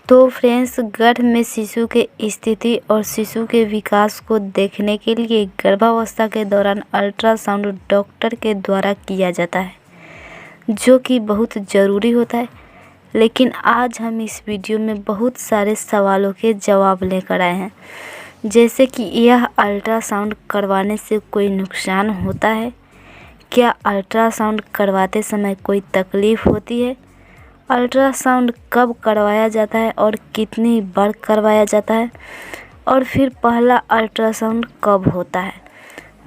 तो फ्रेंड्स, गर्भ में शिशु के स्थिति और शिशु के विकास को देखने के लिए गर्भावस्था के दौरान अल्ट्रासाउंड डॉक्टर के द्वारा किया जाता है, जो कि बहुत ज़रूरी होता है। लेकिन आज हम इस वीडियो में बहुत सारे सवालों के जवाब लेकर आए हैं, जैसे कि यह अल्ट्रासाउंड करवाने से कोई नुकसान होता है, क्या अल्ट्रासाउंड करवाते समय कोई तकलीफ़ होती है, अल्ट्रासाउंड कब करवाया जाता है और कितनी बार करवाया जाता है, और फिर पहला अल्ट्रासाउंड कब होता है,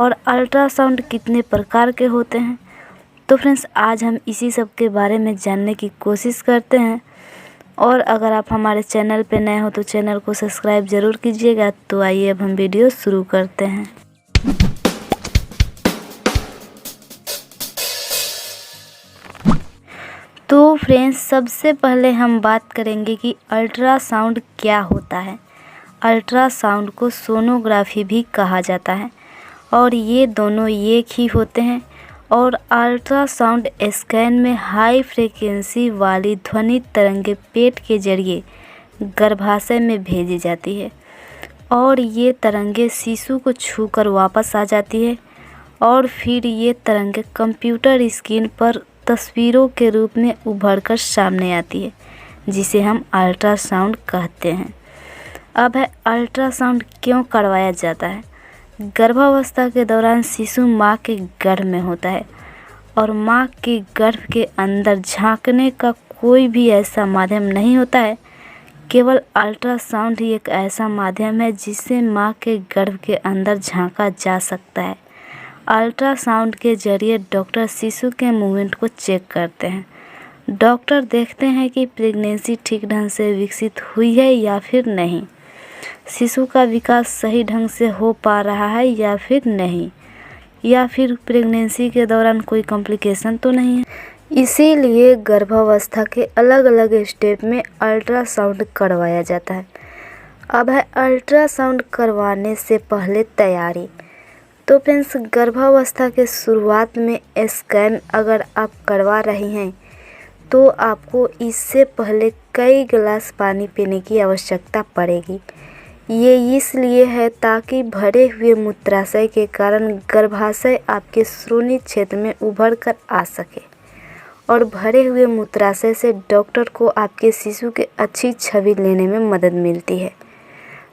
और अल्ट्रासाउंड कितने प्रकार के होते हैं। तो फ्रेंड्स, आज हम इसी सब के बारे में जानने की कोशिश करते हैं। और अगर आप हमारे चैनल पे नए हो तो चैनल को सब्सक्राइब ज़रूर कीजिएगा। तो आइए अब हम वीडियो शुरू करते हैं। तो फ्रेंड्स, सबसे पहले हम बात करेंगे कि अल्ट्रासाउंड क्या होता है। अल्ट्रासाउंड को सोनोग्राफी भी कहा जाता है और ये दोनों एक ही होते हैं। और अल्ट्रासाउंड स्कैन में हाई फ्रीक्वेंसी वाली ध्वनि तरंगें पेट के जरिए गर्भाशय में भेजी जाती है और ये तरंगें शिशु को छूकर वापस आ जाती है और फिर ये तरंगें कंप्यूटर स्क्रीन पर तस्वीरों के रूप में उभरकर सामने आती है, जिसे हम अल्ट्रासाउंड कहते हैं। अब है अल्ट्रासाउंड क्यों करवाया जाता है। गर्भावस्था के दौरान शिशु माँ के गर्भ में होता है और माँ के गर्भ के अंदर झांकने का कोई भी ऐसा माध्यम नहीं होता है। केवल अल्ट्रासाउंड ही एक ऐसा माध्यम है जिससे माँ के गर्भ के अंदर झांका जा सकता है। अल्ट्रासाउंड के जरिए डॉक्टर शिशु के मूवमेंट को चेक करते हैं। डॉक्टर देखते हैं कि प्रेगनेंसी ठीक ढंग से विकसित हुई है या फिर नहीं, शिशु का विकास सही ढंग से हो पा रहा है या फिर नहीं, या फिर प्रेगनेंसी के दौरान कोई कॉम्प्लिकेशन तो नहीं है। इसीलिए गर्भावस्था के अलग अलग स्टेप में अल्ट्रासाउंड करवाया जाता है। अब है अल्ट्रासाउंड करवाने से पहले तैयारी। तो फ्रेंड्स, गर्भावस्था के शुरुआत में स्कैन अगर आप करवा रही हैं तो आपको इससे पहले कई गिलास पानी पीने की आवश्यकता पड़ेगी। ये इसलिए है ताकि भरे हुए मूत्राशय के कारण गर्भाशय आपके श्रोणि क्षेत्र में उभर कर आ सके और भरे हुए मूत्राशय से डॉक्टर को आपके शिशु की अच्छी छवि लेने में मदद मिलती है।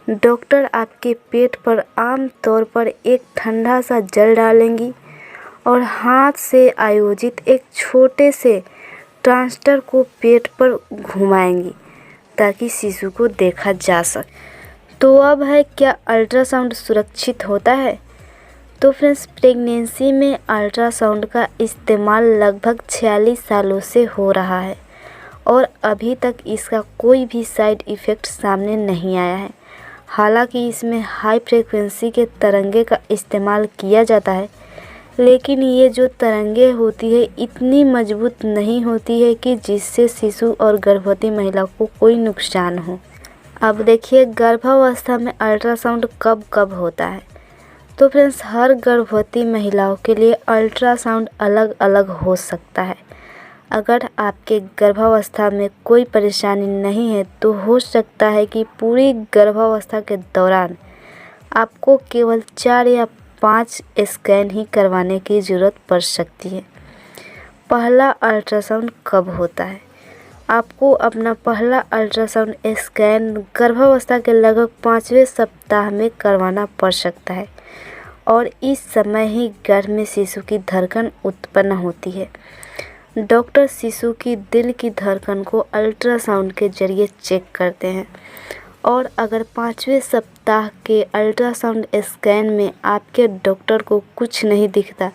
डॉक्टर आपके पेट पर आम तौर पर एक ठंडा सा जल डालेंगी और हाथ से आयोजित एक छोटे से ट्रांसटर को पेट पर घुमाएंगी ताकि शिशु को देखा जा सके। तो अब है, क्या अल्ट्रासाउंड सुरक्षित होता है। तो फ्रेंड्स, प्रेगनेंसी में अल्ट्रासाउंड का इस्तेमाल लगभग 46 सालों से हो रहा है और अभी तक इसका कोई भी साइड इफ़ेक्ट सामने नहीं आया है। हालांकि इसमें हाई फ्रीक्वेंसी के तरंगे का इस्तेमाल किया जाता है, लेकिन ये जो तरंगे होती है इतनी मजबूत नहीं होती है कि जिससे शिशु और गर्भवती महिला को कोई नुकसान हो। अब देखिए, गर्भावस्था में अल्ट्रासाउंड कब कब होता है। तो फ्रेंड्स, हर गर्भवती महिलाओं के लिए अल्ट्रासाउंड अलग अलग हो सकता है। अगर आपके गर्भावस्था में कोई परेशानी नहीं है तो हो सकता है कि पूरी गर्भावस्था के दौरान आपको केवल 4 या 5 स्कैन ही करवाने की ज़रूरत पड़ सकती है। पहला अल्ट्रासाउंड कब होता है। आपको अपना पहला अल्ट्रासाउंड स्कैन गर्भावस्था के लगभग 5वें सप्ताह में करवाना पड़ सकता है और इस समय ही गर्भ में शिशु की धड़कन उत्पन्न होती है। डॉक्टर शिशु की दिल की धड़कन को अल्ट्रासाउंड के जरिए चेक करते हैं और अगर 5वें सप्ताह के अल्ट्रासाउंड स्कैन में आपके डॉक्टर को कुछ नहीं दिखता,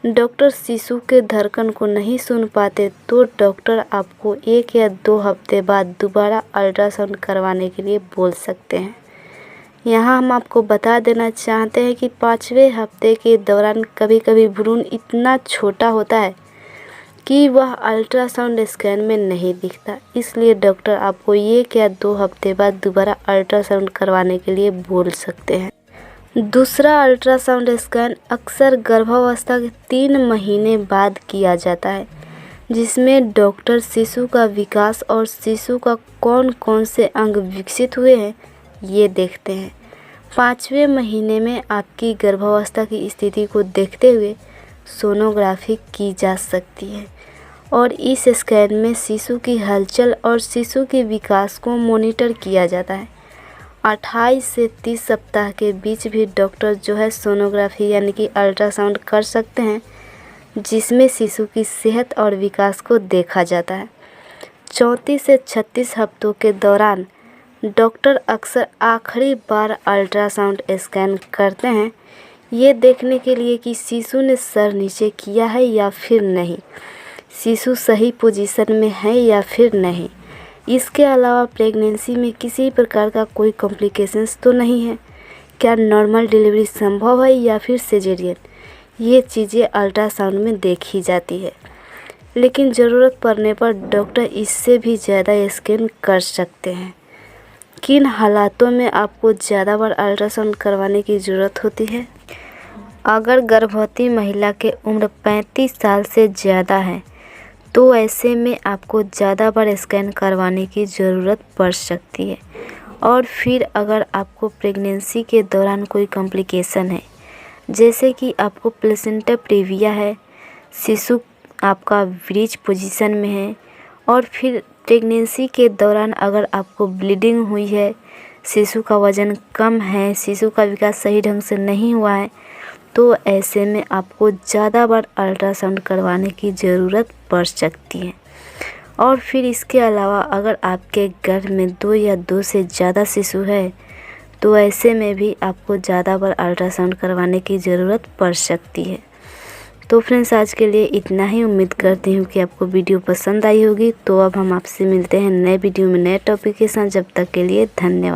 डॉक्टर शिशु के धड़कन को नहीं सुन पाते, तो डॉक्टर आपको 1 या 2 हफ्ते बाद दोबारा अल्ट्रासाउंड करवाने के लिए बोल सकते हैं। यहाँ हम आपको बता देना चाहते हैं कि 5वें हफ्ते के दौरान कभी कभी भ्रूण इतना छोटा होता है कि वह अल्ट्रासाउंड स्कैन में नहीं दिखता, इसलिए डॉक्टर आपको 1 या 2 हफ्ते बाद दोबारा अल्ट्रासाउंड करवाने के लिए बोल सकते हैं। दूसरा अल्ट्रासाउंड स्कैन अक्सर गर्भावस्था के 3 महीने बाद किया जाता है। जिसमें डॉक्टर शिशु का विकास और शिशु का कौन कौन से अंग विकसित हुए हैं ये देखते हैं। 5वें महीने में आपकी गर्भावस्था की स्थिति को देखते हुए सोनोग्राफी की जा सकती है और इस स्कैन में शिशु की हलचल और शिशु के विकास को मॉनिटर किया जाता है। 28 से 30 सप्ताह के बीच भी डॉक्टर जो है सोनोग्राफी यानी कि अल्ट्रासाउंड कर सकते हैं, जिसमें शिशु की सेहत और विकास को देखा जाता है। 34 से 36 हफ्तों के दौरान डॉक्टर अक्सर आखिरी बार अल्ट्रासाउंड स्कैन करते हैं, ये देखने के लिए कि शिशु ने सर नीचे किया है या फिर नहीं, शिशु सही पोजीशन में है या फिर नहीं। इसके अलावा प्रेगनेंसी में किसी प्रकार का कोई कॉम्प्लिकेशंस तो नहीं है, क्या नॉर्मल डिलीवरी संभव है या फिर सिजेरियन, ये चीज़ें अल्ट्रासाउंड में देखी जाती है। लेकिन ज़रूरत पड़ने पर डॉक्टर इससे भी ज़्यादा स्कैन कर सकते हैं। किन हालातों में आपको ज़्यादा बार अल्ट्रासाउंड करवाने की ज़रूरत होती है? अगर गर्भवती महिला की उम्र 35 साल से ज़्यादा है तो ऐसे में आपको ज़्यादा बार स्कैन करवाने की ज़रूरत पड़ सकती है। और फिर अगर आपको प्रेगनेंसी के दौरान कोई कॉम्प्लिकेशन है, जैसे कि आपको प्लेसेंटा प्रीविया है, शिशु आपका ब्रीच पोजीशन में है और फिर प्रेगनेंसी के दौरान अगर आपको ब्लीडिंग हुई है, शिशु का वज़न कम है, शिशु का विकास सही ढंग से नहीं हुआ है, तो ऐसे में आपको ज़्यादा बार अल्ट्रासाउंड करवाने की ज़रूरत पड़ सकती है। और फिर इसके अलावा अगर आपके घर में 2 या 2 से ज़्यादा शिशु है तो ऐसे में भी आपको ज़्यादा बार अल्ट्रासाउंड करवाने की ज़रूरत पड़ सकती है। तो फ्रेंड्स, आज के लिए इतना ही। उम्मीद करती हूँ कि आपको वीडियो पसंद आई होगी। तो अब हम आपसे मिलते हैं नए वीडियो में नए टॉपिक के साथ। जब तक के लिए धन्यवाद।